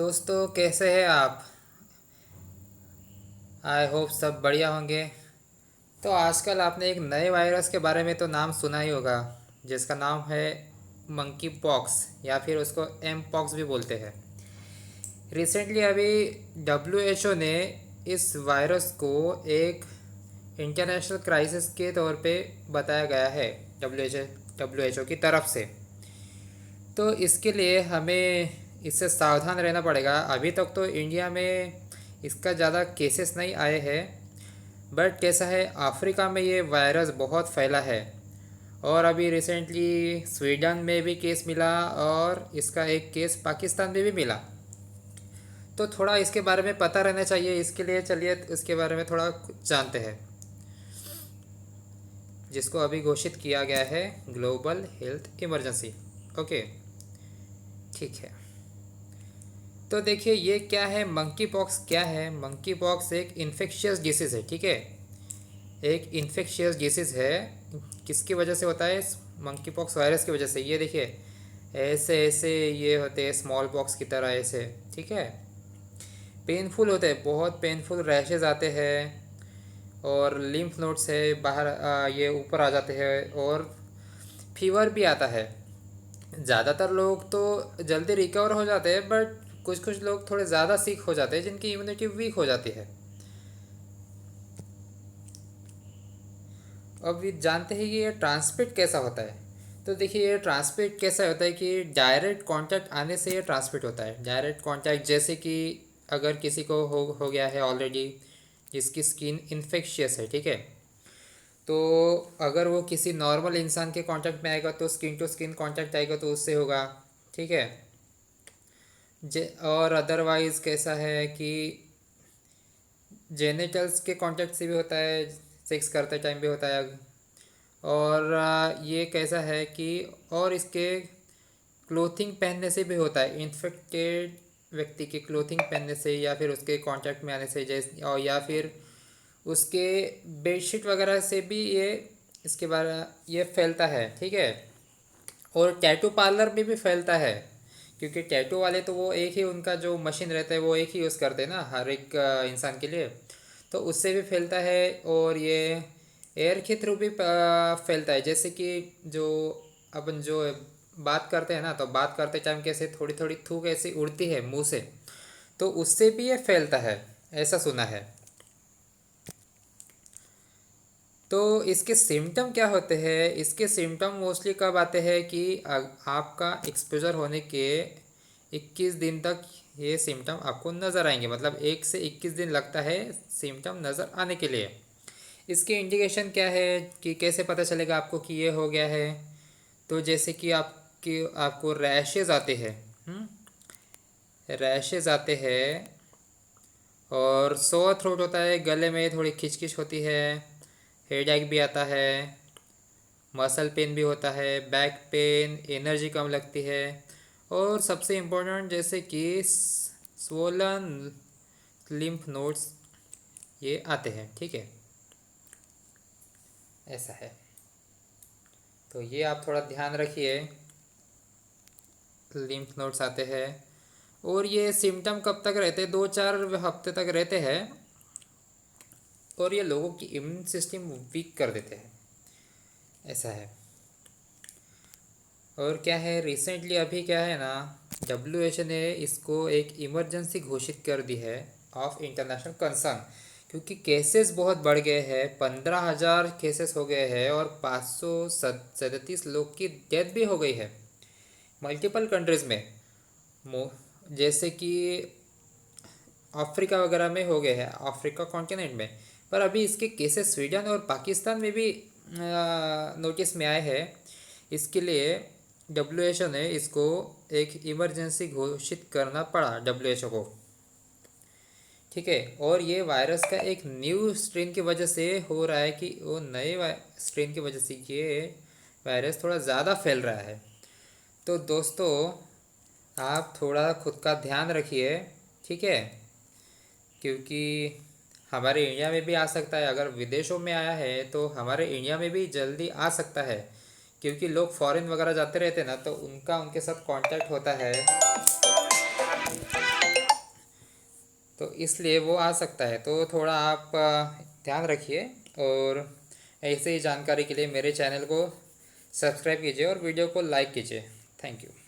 दोस्तों, कैसे हैं आप? आई होप सब बढ़िया होंगे। तो आजकल आपने एक नए वायरस के बारे में तो नाम सुना ही होगा, जिसका नाम है मंकी पॉक्स, या फिर उसको एम पॉक्स भी बोलते हैं। रिसेंटली अभी WHO ने इस वायरस को एक इंटरनेशनल क्राइसिस के तौर पे बताया गया है, WHO की तरफ से। तो इसके लिए हमें इससे सावधान रहना पड़ेगा। अभी तक तो इंडिया में इसका ज़्यादा केसेस नहीं आए हैं, बट कैसा है, अफ्रीका में ये वायरस बहुत फैला है। और अभी रिसेंटली स्वीडन में भी केस मिला, और इसका एक केस पाकिस्तान में भी मिला। तो थोड़ा इसके बारे में पता रहना चाहिए। इसके लिए चलिए इसके बारे में थोड़ा जानते हैं, जिसको अभी घोषित किया गया है ग्लोबल हेल्थ इमरजेंसी। ओके, ठीक है। तो देखिए, ये क्या है, मंकी पॉक्स क्या है। मंकी पॉक्स एक इन्फेक्शियस डिसीज़ है, ठीक है। एक इन्फेक्शियस डिसीज़ है। किसकी वजह से होता है? मंकी पॉक्स वायरस की वजह से। ये देखिए, ऐसे ऐसे ये होते हैं, स्मॉल पॉक्स की तरह ऐसे, ठीक है। पेनफुल होते हैं, बहुत पेनफुल रैशेज आते हैं, और लिम्फ नोड्स है बाहर ये ऊपर आ जाते हैं, और फीवर भी आता है। ज़्यादातर लोग तो जल्दी रिकवर हो जाते हैं, बट कुछ कुछ लोग थोड़े ज़्यादा सिक हो जाते हैं, जिनकी इम्यूनिटी वीक हो जाती है। अब ये जानते हैं कि ये ट्रांसमिट कैसा होता है। तो देखिए, ये ट्रांसमिट कैसा होता है कि डायरेक्ट कांटेक्ट आने से ये ट्रांसमिट होता है। डायरेक्ट कांटेक्ट, जैसे कि अगर किसी को हो गया है ऑलरेडी, जिसकी स्किन इन्फेक्शियस है, ठीक है। तो अगर वो किसी नॉर्मल इंसान के कांटेक्ट में आएगा तो स्किन टू स्किन कांटेक्ट आएगा, तो उससे होगा, ठीक है। और अदरवाइज़ कैसा है कि जेनिटल्स के कांटेक्ट से भी होता है, सेक्स करते टाइम भी होता है। और ये कैसा है कि और इसके क्लोथिंग पहनने से भी होता है। इन्फेक्टेड व्यक्ति के क्लोथिंग पहनने से, या फिर उसके कांटेक्ट में आने से, जैसे, और या फिर उसके बेडशीट वगैरह से भी ये इसके बारे ये फैलता है, ठीक है। और टैटू पार्लर में भी फैलता है, क्योंकि टैटू वाले तो वो एक ही उनका जो मशीन रहता है वो एक ही यूज़ करते हैं ना हर एक इंसान के लिए। तो उससे भी फैलता है, और ये एयर के थ्रू भी फैलता है। जैसे कि जो अपन जो बात करते हैं ना, तो बात करते टाइम कैसे थोड़ी थोड़ी थूक ऐसी उड़ती है मुंह से, तो उससे भी ये फैलता है, ऐसा सुना है। तो इसके सिम्टम क्या होते हैं? इसके सिम्टम मोस्टली कब आते हैं कि आपका एक्सपोजर होने के 21 दिन तक ये सिम्टम आपको नज़र आएंगे। मतलब 1 से 21 दिन लगता है सिम्टम नज़र आने के लिए। इसके इंडिकेशन क्या है कि कैसे पता चलेगा आपको कि ये हो गया है? तो जैसे कि आपको रैशेज़ आते हैं, रैशेज़ आते हैं, और सोर थ्रोट होता है, गले में थोड़ी खिचखिच होती है, हेडेक भी आता है, मसल पेन भी होता है, बैक पेन, एनर्जी कम लगती है, और सबसे इम्पोर्टेंट जैसे कि स्वोलन लिम्फ नोड्स ये आते हैं, ठीक है। ऐसा है, तो ये आप थोड़ा ध्यान रखिए। लिम्फ नोड्स आते हैं, और ये सिम्टम कब तक रहते हैं? 2-4 हफ्ते तक रहते हैं, और ये लोगों की इम्यून सिस्टम वीक कर देते हैं, ऐसा है। और क्या है, रिसेंटली अभी क्या है ना, WHO ने इसको एक इमरजेंसी घोषित कर दी है ऑफ इंटरनेशनल कंसर्न, क्योंकि केसेस बहुत बढ़ गए हैं। 15,000 केसेस हो गए हैं, और 537 लोग की डेथ भी हो गई है मल्टीपल कंट्रीज़ में। जैसे कि अफ्रीका वगैरह में हो गए हैं, अफ्रीका कॉन्टिनेंट में। पर अभी इसके केसेस स्वीडन और पाकिस्तान में भी नोटिस में आए हैं। इसके लिए WHO ने इसको एक इमरजेंसी घोषित करना पड़ा WHO को, ठीक है। और ये वायरस का एक न्यू स्ट्रेन की वजह से हो रहा है, कि वो नए स्ट्रेन की वजह से ये वायरस थोड़ा ज़्यादा फैल रहा है। तो दोस्तों, आप थोड़ा खुद का ध्यान रखिए, ठीक है, क्योंकि हमारे इंडिया में भी आ सकता है। अगर विदेशों में आया है तो हमारे इंडिया में भी जल्दी आ सकता है, क्योंकि लोग फॉरेन वगैरह जाते रहते हैं ना, तो उनका उनके साथ कांटेक्ट होता है। तो इसलिए वो आ सकता है। तो थोड़ा आप ध्यान रखिए, और ऐसे ही जानकारी के लिए मेरे चैनल को सब्सक्राइब कीजिए और वीडियो को लाइक कीजिए। Thank you.